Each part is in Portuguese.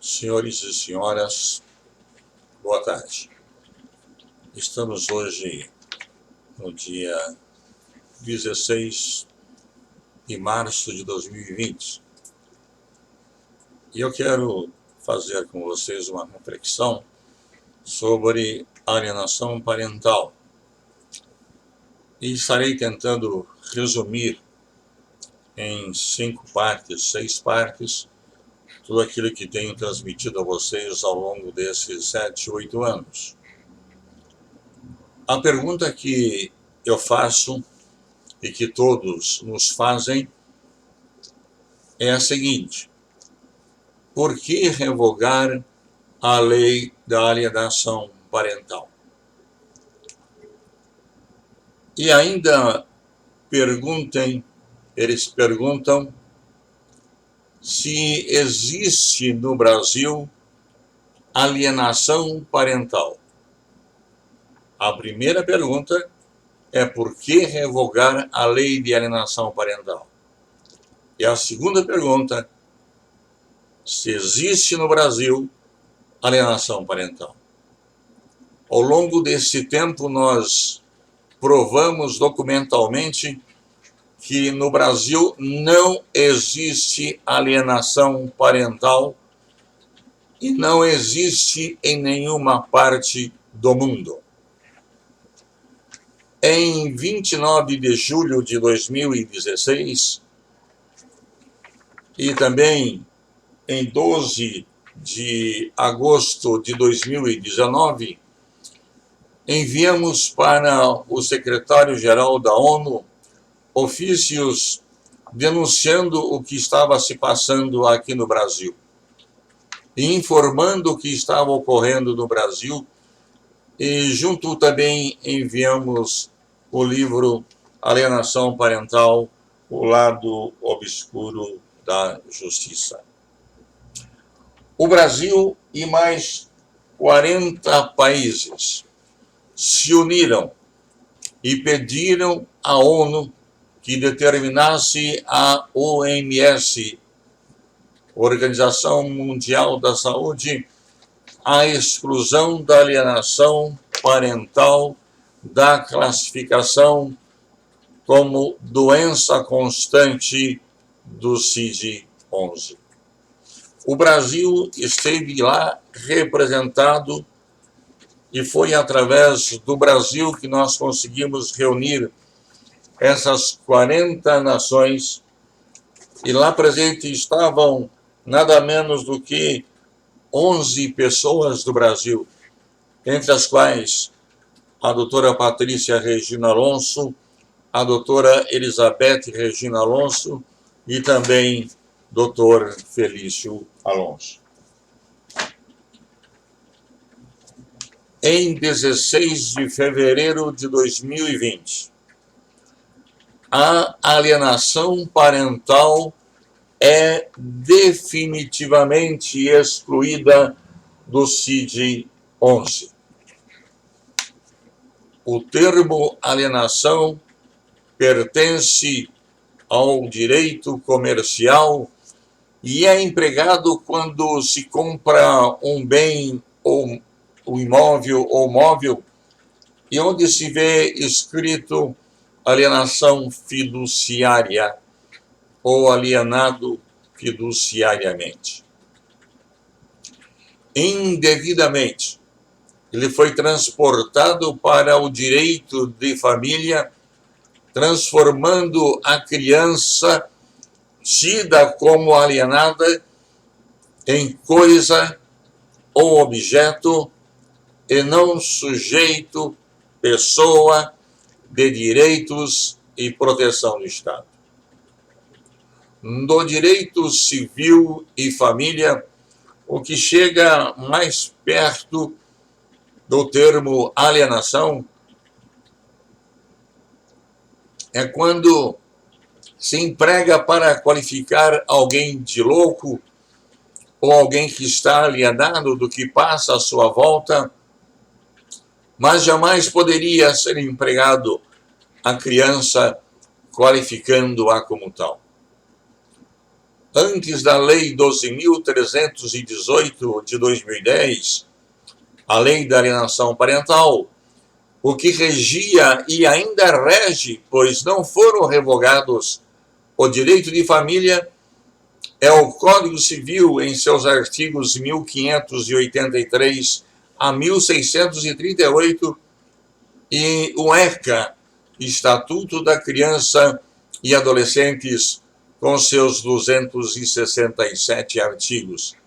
Senhores e senhoras, boa tarde. Estamos hoje no dia 16 de março de 2020 e eu quero fazer com vocês uma reflexão sobre alienação parental e estarei tentando resumir em 6 partes, tudo aquilo que tenho transmitido a vocês ao longo desses 7, 8 anos. A pergunta que eu faço e que todos nos fazem é a seguinte: por que revogar a lei da alienação parental? E ainda eles perguntam se existe no Brasil alienação parental. A primeira pergunta é por que revogar a lei de alienação parental? E a segunda pergunta, se existe no Brasil alienação parental. Ao longo desse tempo, nós provamos documentalmente que no Brasil não existe alienação parental e não existe em nenhuma parte do mundo. Em 29 de julho de 2016 e também em 12 de agosto de 2019, enviamos para o secretário-geral da ONU ofícios denunciando o que estava se passando aqui no Brasil e informando o que estava ocorrendo no Brasil, e junto também enviamos o livro Alienação Parental, o lado obscuro da justiça. O Brasil e mais 40 países se uniram e pediram à ONU que determinasse a OMS, Organização Mundial da Saúde, a exclusão da alienação parental da classificação como doença constante do CID-11. O Brasil esteve lá representado e foi através do Brasil que nós conseguimos reunir essas 40 nações, e lá presente estavam nada menos do que 11 pessoas do Brasil, entre as quais a doutora Patrícia Regina Alonso, a doutora Elizabeth Regina Alonso e também doutor Felício Alonso. Em 16 de fevereiro de 2020, a alienação parental é definitivamente excluída do CID-11. O termo alienação pertence ao direito comercial e é empregado quando se compra um bem ou um imóvel ou móvel e onde se vê escrito alienação fiduciária ou alienado fiduciariamente. Indevidamente, ele foi transportado para o direito de família, transformando a criança tida como alienada em coisa ou objeto e não sujeito, pessoa de direitos e proteção do Estado. No direito civil e família, o que chega mais perto do termo alienação é quando se emprega para qualificar alguém de louco ou alguém que está alienado do que passa à sua volta, mas jamais poderia ser empregado a criança qualificando-a como tal. Antes da Lei 12.318 de 2010, a Lei da Alienação Parental, o que regia e ainda rege, pois não foram revogados, o direito de família é o Código Civil em seus artigos 1583 a 1638 e o ECA, Estatuto da Criança e Adolescentes, com seus 267 artigos,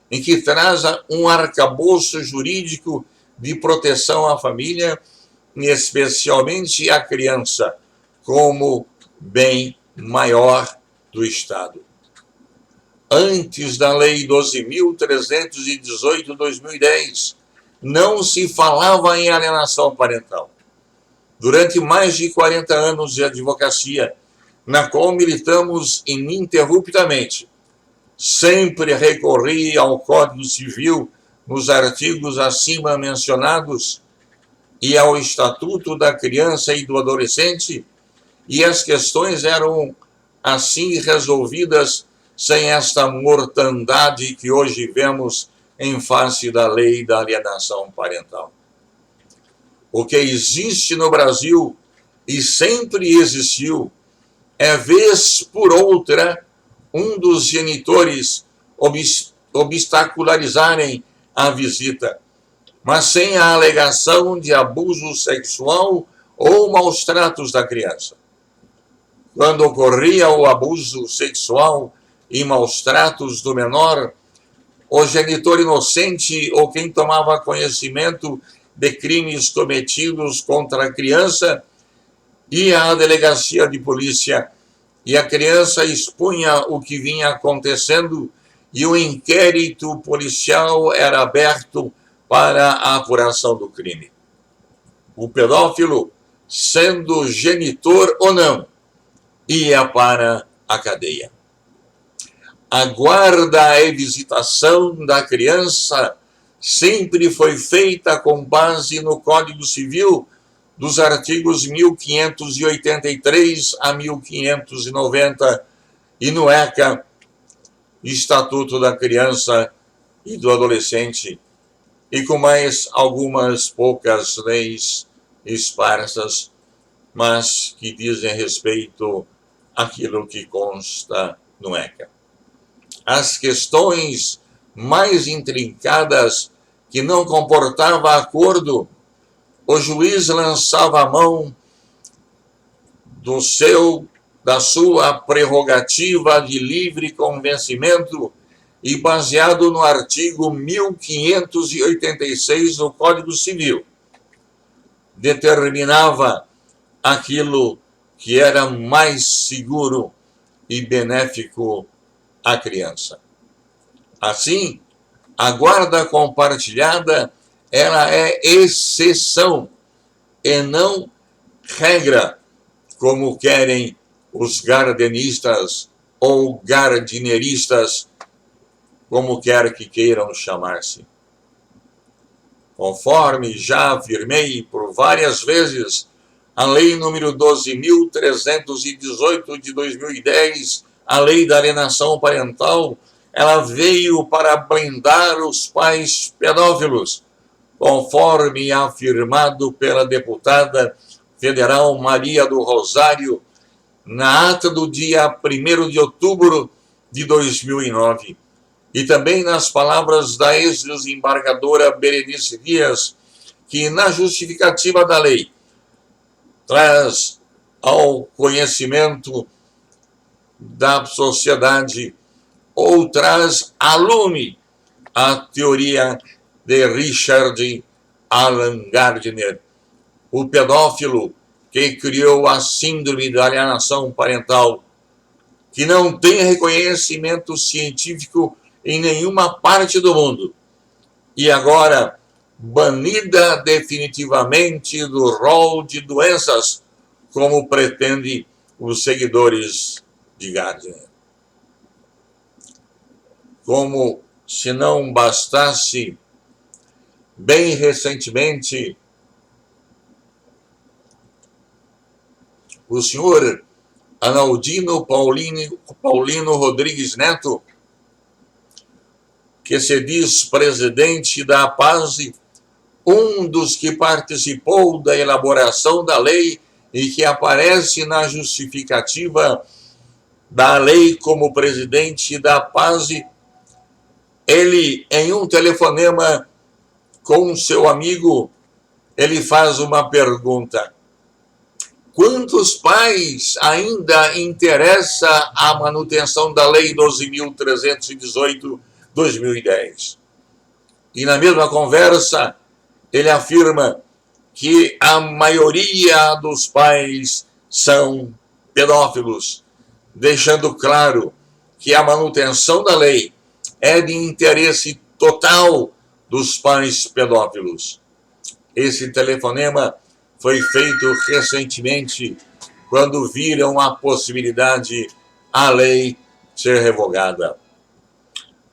em que traz um arcabouço jurídico de proteção à família, e especialmente à criança, como bem maior do Estado. Antes da Lei 12.318 de 2010, não se falava em alienação parental. Durante mais de 40 anos de advocacia, na qual militamos ininterruptamente, sempre recorri ao Código Civil nos artigos acima mencionados e ao Estatuto da Criança e do Adolescente, e as questões eram assim resolvidas sem esta mortandade que hoje vemos em face da lei da alienação parental. O que existe no Brasil e sempre existiu é, vez por outra, um dos genitores obstacularizarem a visita, mas sem a alegação de abuso sexual ou maus tratos da criança. Quando ocorria o abuso sexual e maus tratos do menor, o genitor inocente ou quem tomava conhecimento de crimes cometidos contra a criança ia à delegacia de polícia e a criança expunha o que vinha acontecendo e o inquérito policial era aberto para a apuração do crime. O pedófilo, sendo genitor ou não, ia para a cadeia. A guarda e visitação da criança sempre foi feita com base no Código Civil dos artigos 1583 a 1590 e no ECA, Estatuto da Criança e do Adolescente, e com mais algumas poucas leis esparsas, mas que dizem respeito àquilo que consta no ECA. As questões mais intrincadas que não comportava acordo, o juiz lançava a mão da sua prerrogativa de livre convencimento e baseado no artigo 1586 do Código Civil, determinava aquilo que era mais seguro e benéfico à criança. Assim, a guarda compartilhada ela é exceção e não regra, como querem os gardenistas ou gardineristas, como quer que queiram chamar-se. Conforme já afirmei por várias vezes, a Lei número 12.318 de 2010, a Lei da Alienação Parental, ela veio para blindar os pais pedófilos, conforme afirmado pela deputada federal Maria do Rosário, na ata do dia 1º de outubro de 2009, e também nas palavras da ex-desembargadora Berenice Dias, que na justificativa da lei traz ao conhecimento da sociedade ou traz à lume a teoria de Richard Alan Gardner, o pedófilo que criou a síndrome da alienação parental, que não tem reconhecimento científico em nenhuma parte do mundo, e agora banida definitivamente do rol de doenças, como pretende os seguidores de Gardner. Como se não bastasse, bem recentemente, o senhor Analdino Paulino Rodrigues Neto, que se diz presidente da PASE, um dos que participou da elaboração da lei e que aparece na justificativa da lei como presidente da PASE, ele, em um telefonema com seu amigo, ele faz uma pergunta: quantos pais ainda interessa a manutenção da Lei 12.318/2010? E na mesma conversa, ele afirma que a maioria dos pais são pedófilos, deixando claro que a manutenção da lei é de interesse total dos pais pedófilos. Esse telefonema foi feito recentemente, quando viram a possibilidade a lei ser revogada.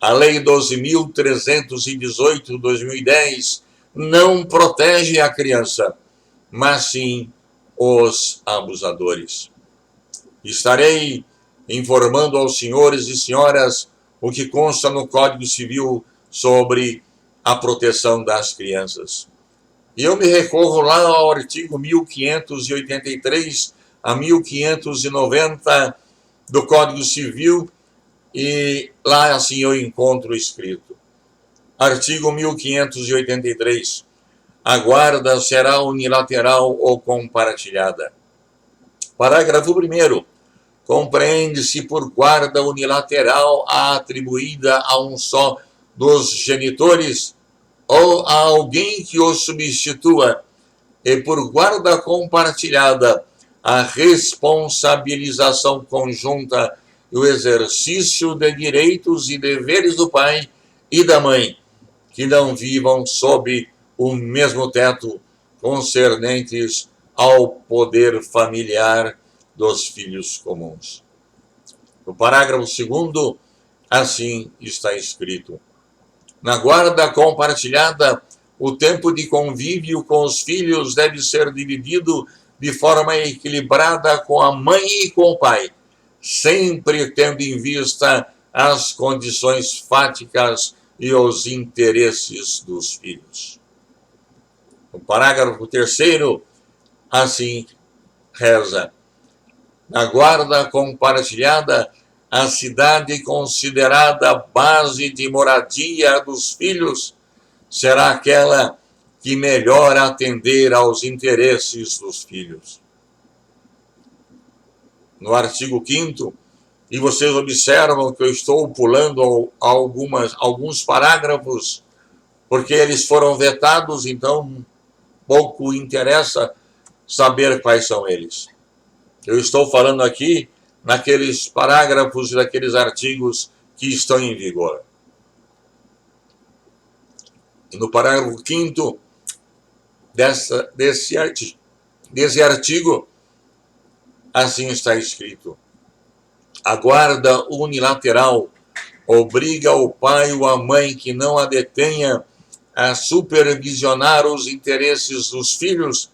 A Lei 12.318/2010 não protege a criança, mas sim os abusadores. Estarei informando aos senhores e senhoras o que consta no Código Civil sobre a proteção das crianças. E eu me recorro lá ao artigo 1583 a 1590 do Código Civil, e lá assim eu encontro escrito. Artigo 1583. A guarda será unilateral ou compartilhada. Parágrafo 1º. Compreende-se por guarda unilateral a atribuída a um só dos genitores ou a alguém que o substitua, e por guarda compartilhada a responsabilização conjunta e o exercício de direitos e deveres do pai e da mãe, que não vivam sob o mesmo teto, concernentes ao poder familiar dos filhos comuns. No parágrafo 2º, assim está escrito: na guarda compartilhada, o tempo de convívio com os filhos deve ser dividido de forma equilibrada com a mãe e com o pai, sempre tendo em vista as condições fáticas e os interesses dos filhos. No parágrafo 3º, assim reza: na guarda compartilhada, a cidade considerada base de moradia dos filhos será aquela que melhor atender aos interesses dos filhos. No artigo 5º, e vocês observam que eu estou pulando alguns parágrafos, porque eles foram vetados, então pouco interessa saber quais são eles. Eu estou falando aqui naqueles parágrafos e naqueles artigos que estão em vigor. E no parágrafo 5º desse artigo, assim está escrito: a guarda unilateral obriga o pai ou a mãe que não a detenha a supervisionar os interesses dos filhos,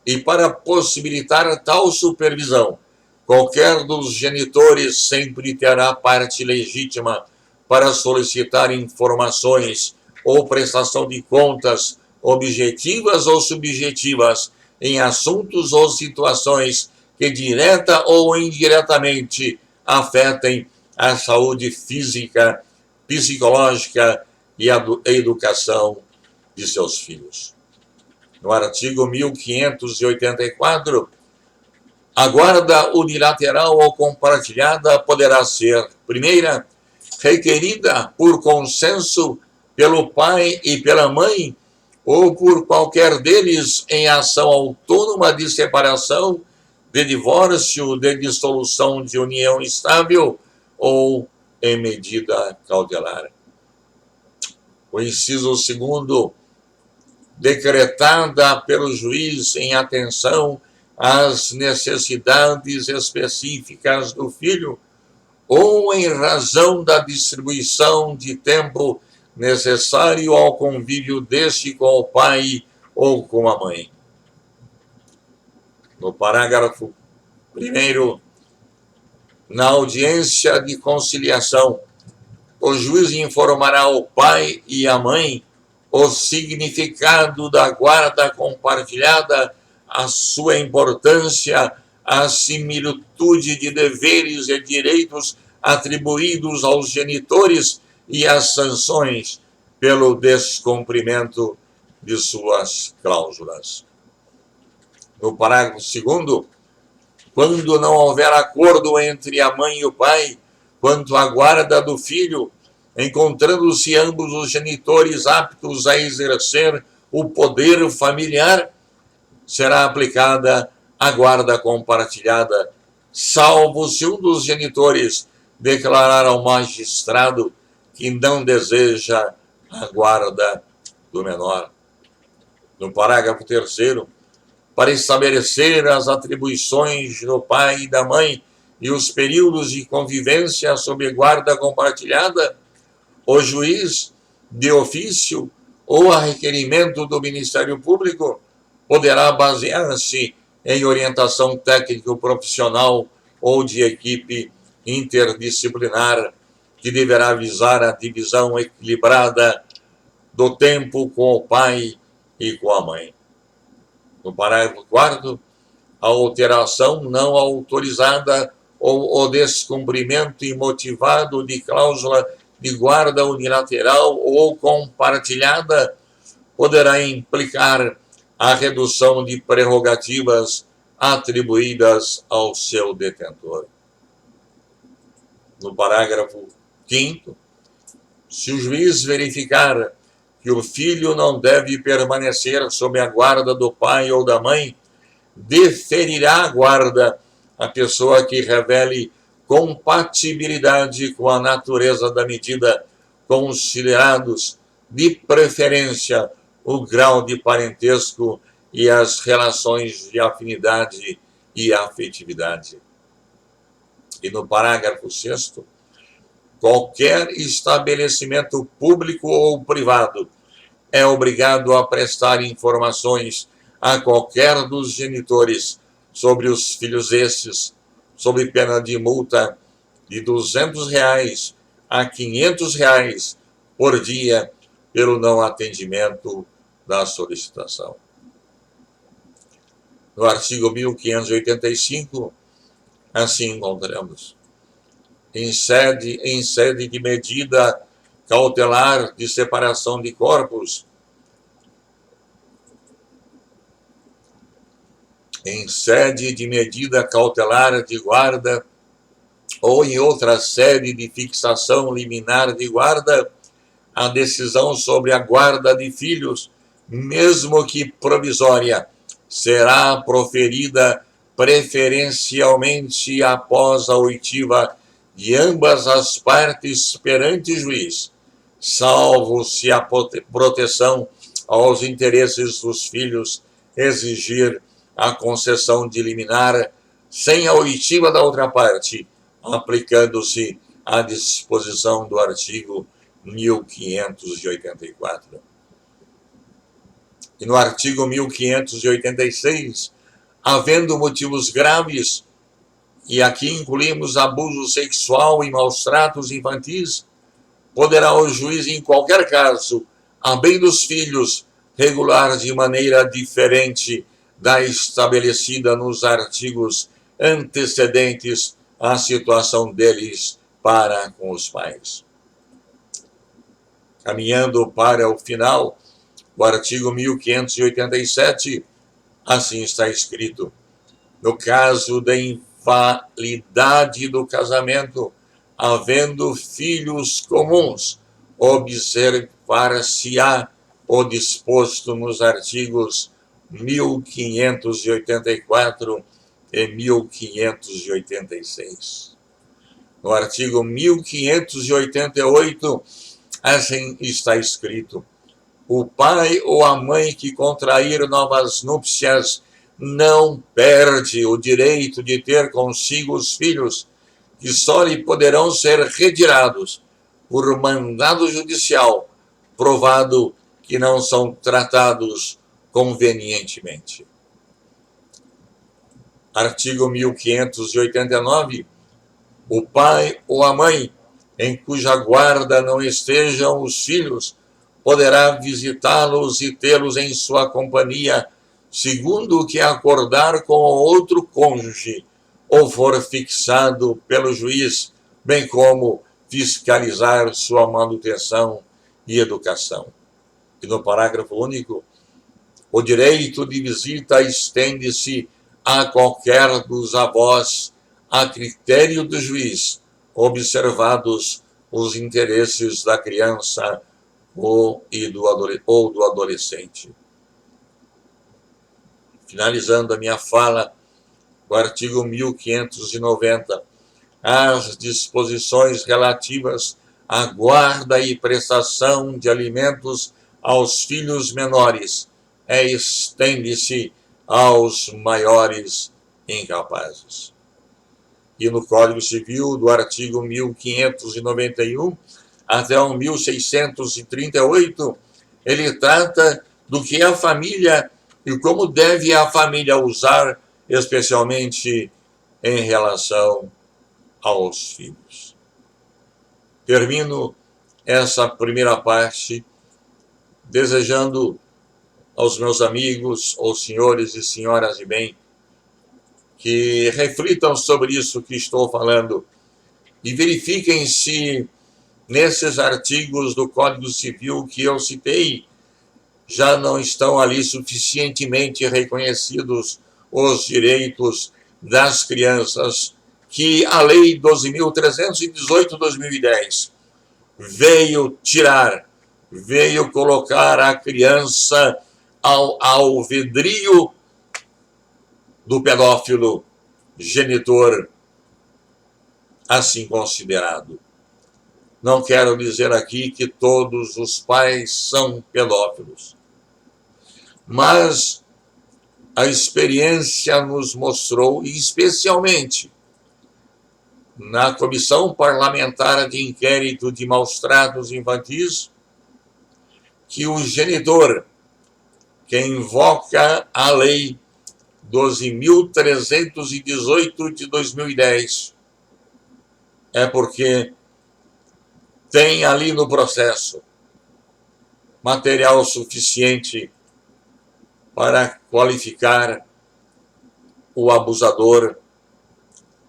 e para possibilitar tal supervisão, qualquer dos genitores sempre terá parte legítima para solicitar informações ou prestação de contas objetivas ou subjetivas em assuntos ou situações que direta ou indiretamente afetem a saúde física, psicológica e a educação de seus filhos. No artigo 1584, a guarda unilateral ou compartilhada poderá ser, primeira, requerida por consenso pelo pai e pela mãe, ou por qualquer deles em ação autônoma de separação, de divórcio, de dissolução de união estável ou em medida cautelar. O inciso 2º, decretada pelo juiz em atenção às necessidades específicas do filho, ou em razão da distribuição de tempo necessário ao convívio deste com o pai ou com a mãe. No parágrafo 1º, Na audiência de conciliação, o juiz informará o pai e a mãe o significado da guarda compartilhada, a sua importância, a similitude de deveres e direitos atribuídos aos genitores e as sanções pelo descumprimento de suas cláusulas. No parágrafo 2º, quando não houver acordo entre a mãe e o pai quanto à guarda do filho, encontrando-se ambos os genitores aptos a exercer o poder familiar, será aplicada a guarda compartilhada, salvo se um dos genitores declarar ao magistrado que não deseja a guarda do menor. No parágrafo 3º, para estabelecer as atribuições do pai e da mãe e os períodos de convivência sob guarda compartilhada, o juiz, de ofício ou a requerimento do Ministério Público, poderá basear-se em orientação técnico-profissional ou de equipe interdisciplinar, que deverá visar a divisão equilibrada do tempo com o pai e com a mãe. No parágrafo 4º, a alteração não autorizada ou o descumprimento imotivado de cláusula de guarda unilateral ou compartilhada poderá implicar a redução de prerrogativas atribuídas ao seu detentor. No parágrafo 5º, se o juiz verificar que o filho não deve permanecer sob a guarda do pai ou da mãe, deferirá a guarda à pessoa que revele compatibilidade com a natureza da medida, considerados, de preferência, o grau de parentesco e as relações de afinidade e afetividade. E no parágrafo 6º, qualquer estabelecimento público ou privado é obrigado a prestar informações a qualquer dos genitores sobre os filhos estes, sob pena de multa de R$ 200 a R$ 500 por dia pelo não atendimento da solicitação. No artigo 1585, assim encontramos: em sede de medida cautelar de separação de corpos, em sede de medida cautelar de guarda ou em outra sede de fixação liminar de guarda, a decisão sobre a guarda de filhos, mesmo que provisória, será proferida preferencialmente após a oitiva de ambas as partes perante juiz, salvo se a proteção aos interesses dos filhos exigir a concessão de liminar sem a oitiva da outra parte, aplicando-se a disposição do artigo 1584. E no artigo 1586, havendo motivos graves, e aqui incluímos abuso sexual e maus tratos infantis, poderá o juiz, em qualquer caso, a bem dos filhos, regular de maneira diferente da estabelecida nos artigos antecedentes a situação deles para com os pais. Caminhando para o final, o artigo 1587, assim está escrito: no caso da invalidade do casamento, havendo filhos comuns, observar-se-á o disposto nos artigos 1584 e 1586. No artigo 1588, assim está escrito: o pai ou a mãe que contrair novas núpcias não perde o direito de ter consigo os filhos, que só lhe poderão ser retirados por mandado judicial, provado que não são tratados convenientemente. Artigo 1589, o pai ou a mãe, em cuja guarda não estejam os filhos, poderá visitá-los e tê-los em sua companhia, segundo o que acordar com outro cônjuge, ou for fixado pelo juiz, bem como fiscalizar sua manutenção e educação. E no parágrafo único, o direito de visita estende-se a qualquer dos avós, a critério do juiz, observados os interesses da criança ou do adolescente. Finalizando a minha fala, o artigo 1590, as disposições relativas à guarda e prestação de alimentos aos filhos menores estende-se aos maiores incapazes. E no Código Civil, do artigo 1591 até o 1638, ele trata do que é a família e como deve a família usar, especialmente em relação aos filhos. Termino essa primeira parte desejando aos meus amigos, aos senhores e senhoras de bem, que reflitam sobre isso que estou falando e verifiquem se nesses artigos do Código Civil que eu citei já não estão ali suficientemente reconhecidos os direitos das crianças que a Lei 12.318/2010 veio tirar, veio colocar a criança ao alvedrio do pedófilo genitor assim considerado. Não quero dizer aqui que todos os pais são pedófilos, mas a experiência nos mostrou, e especialmente na Comissão Parlamentar de Inquérito de Maus-Tratos Infantis, que o genitor que invoca a Lei 12.318/2010 é porque tem ali no processo material suficiente para qualificar o abusador,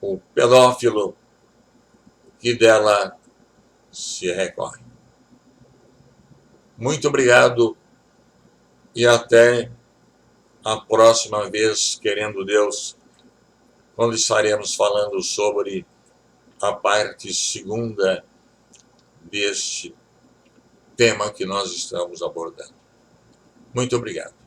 o pedófilo que dela se recorre. Muito obrigado e até a próxima vez, querendo Deus, quando estaremos falando sobre a parte segunda deste tema que nós estamos abordando. Muito obrigado.